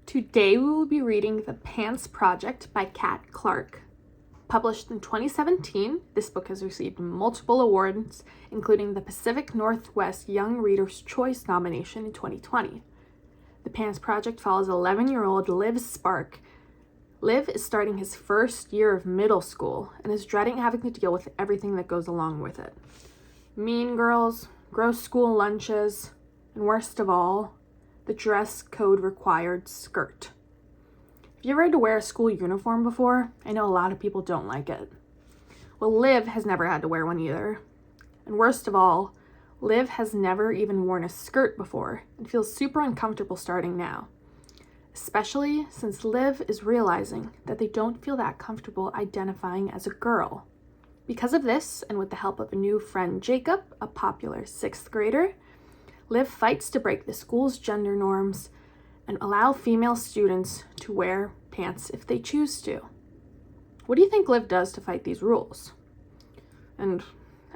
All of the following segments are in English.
Today we will be reading The Pants Project by Cat Clake. Published in 2017, this book has received multiple awards, including the Pacific Northwest Young Reader's Choice nomination in 2020. The Pants Project follows 11-year-old Liv Spark. Liv is starting his first year of middle school and is dreading having to deal with everything that goes along with it. Mean girls, gross school lunches, and worst of all, the dress code required skirt. Have you ever had to wear a school uniform before? I know a lot of people don't like it. Well, Liv has never had to wear one either. And worst of all, Liv has never even worn a skirt before and feels super uncomfortable starting now. Especially since Liv is realizing that they don't feel that comfortable identifying as a girl. Because of this, and with the help of a new friend Jacob, a popular 6th grader, Liv fights to break the school's gender norms and allow female students to wear pants if they choose to. What do you think Liv does to fight these rules? And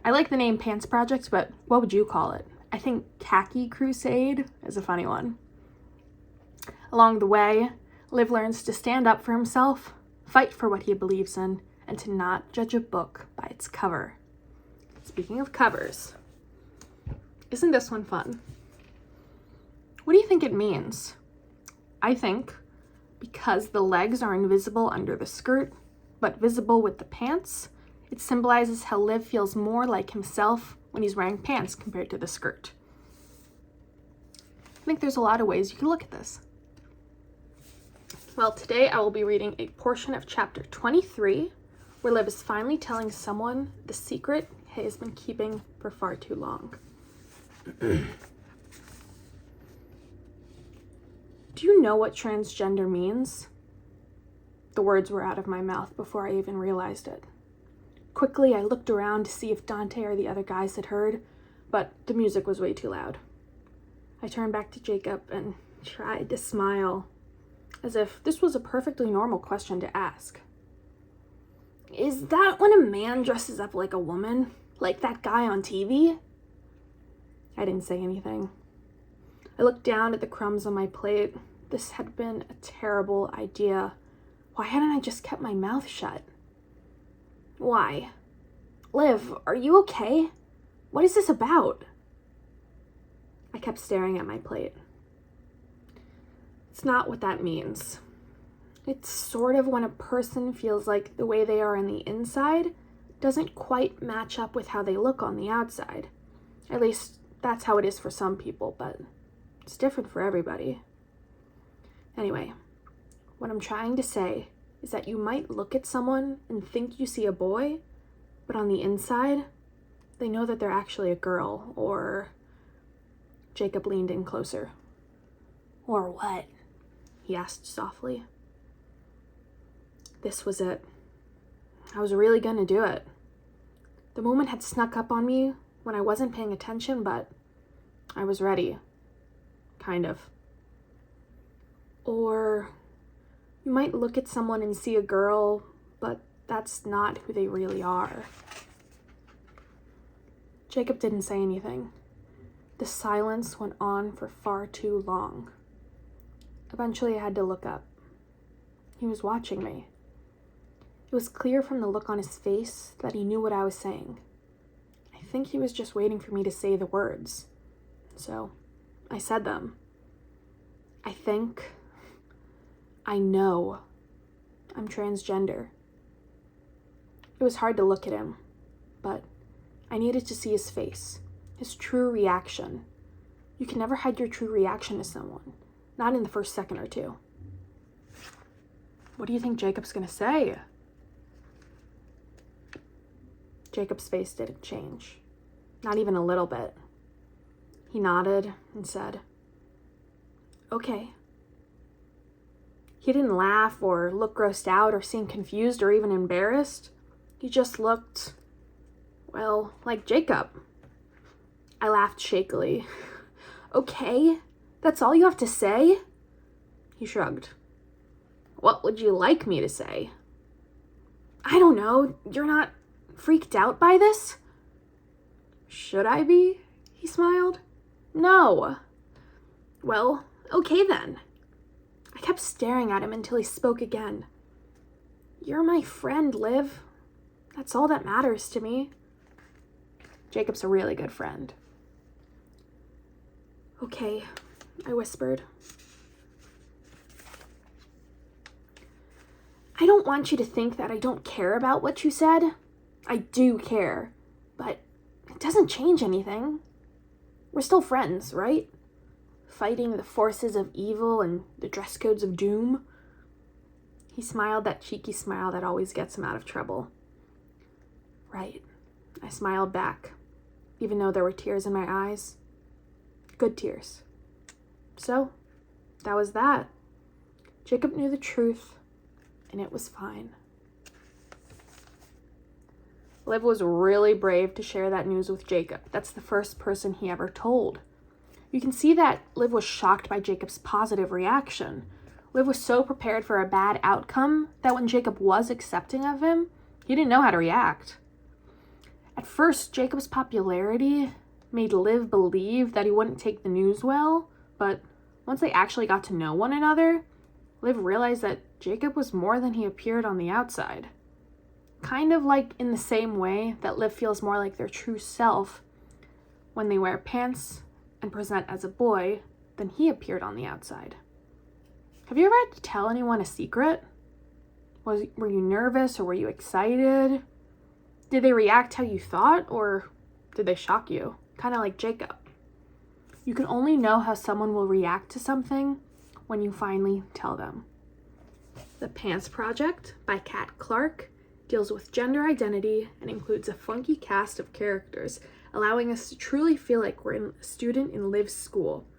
I like the name Pants Project, but what would you call it? I think Khaki Crusade is a funny one. Along the way, Liv learns to stand up for himself, fight for what he believes in, and to not judge a book by its cover. Speaking of covers, isn't this one fun? What do you think it means? I think because the legs are invisible under the skirt, but visible with the pants, it symbolizes how Liv feels more like himself when he's wearing pants compared to the skirt. I think there's a lot of ways you can look at this. Well, today I will be reading a portion of chapter 23, where Liv is finally telling someone the secret he has been keeping for far too long. Do you know what transgender means? The words were out of my mouth before I even realized it. Quickly, I looked around to see if Dante or the other guys had heard, but the music was way too loud. I turned back to Jacob and tried to smile, as if this was a perfectly normal question to ask. Is that when a man dresses up like a woman? Like that guy on TV? I didn't say anything. I looked down at the crumbs on my plate. This had been a terrible idea. Why hadn't I just kept my mouth shut? Why? Liv, are you okay? What is this about? I kept staring at my plate. It's not what that means. It's sort of when a person feels like the way they are on the inside doesn't quite match up with how they look on the outside. At least that's how it is for some people, but it's different for everybody. Anyway, what I'm trying to say is that you might look at someone and think you see a boy, but on the inside, they know that they're actually a girl, or... Jacob leaned in closer. Or what? He asked softly. This was it. I was really gonna do it. The moment had snuck up on me when I wasn't paying attention, but I was ready. Kind of. Or you might look at someone and see a girl, but that's not who they really are. Jacob didn't say anything. The silence went on for far too long. Eventually I had to look up. He was watching me. It was clear from the look on his face that he knew what I was saying. I think he was just waiting for me to say the words. So I said them. I know I'm transgender. It was hard to look at him, but I needed to see his face, his true reaction. You can never hide your true reaction to someone, not in the first second or two. What do you think Jacob's gonna say? Jacob's face didn't change, not even a little bit. He nodded and said, okay. He didn't laugh or look grossed out or seem confused or even embarrassed. He just looked, well, like Jacob. I laughed shakily. Okay, that's all you have to say? He shrugged. What would you like me to say? I don't know. You're not freaked out by this? Should I be? He smiled. No. Well, okay then. I kept kept staring at him until he spoke again. "You're my friend, Liv. That's all that matters to me." Jacob's a really good friend. "Okay," I whispered. "I don't want you to think that I don't care about what you said. I do care, but it doesn't change anything. We're still friends, right? Fighting the forces of evil and the dress codes of doom." He smiled that cheeky smile that always gets him out of trouble. "Right," I smiled back, even though there were tears in my eyes. Good tears. So, that was that. Jacob knew the truth, and it was fine. Liv was really brave to share that news with Jacob. That's the first person he ever told. You can see that Liv was shocked by Jacob's positive reaction. Liv was so prepared for a bad outcome that when Jacob was accepting of him, he didn't know how to react. At first, Jacob's popularity made Liv believe that he wouldn't take the news well, but once they actually got to know one another, Liv realized that Jacob was more than he appeared on the outside. Kind of like in the same way that Liv feels more like their true self when they wear pants and present as a boy than he appeared on the outside. Have you ever had to tell anyone a secret? Were you nervous or were you excited? Did they react how you thought or did they shock you? Kind of like Jacob. You can only know how someone will react to something when you finally tell them. The Pants Project by Cat Clake deals with gender identity and includes a funky cast of characters, allowing us to truly feel like we're a student in Liv's school.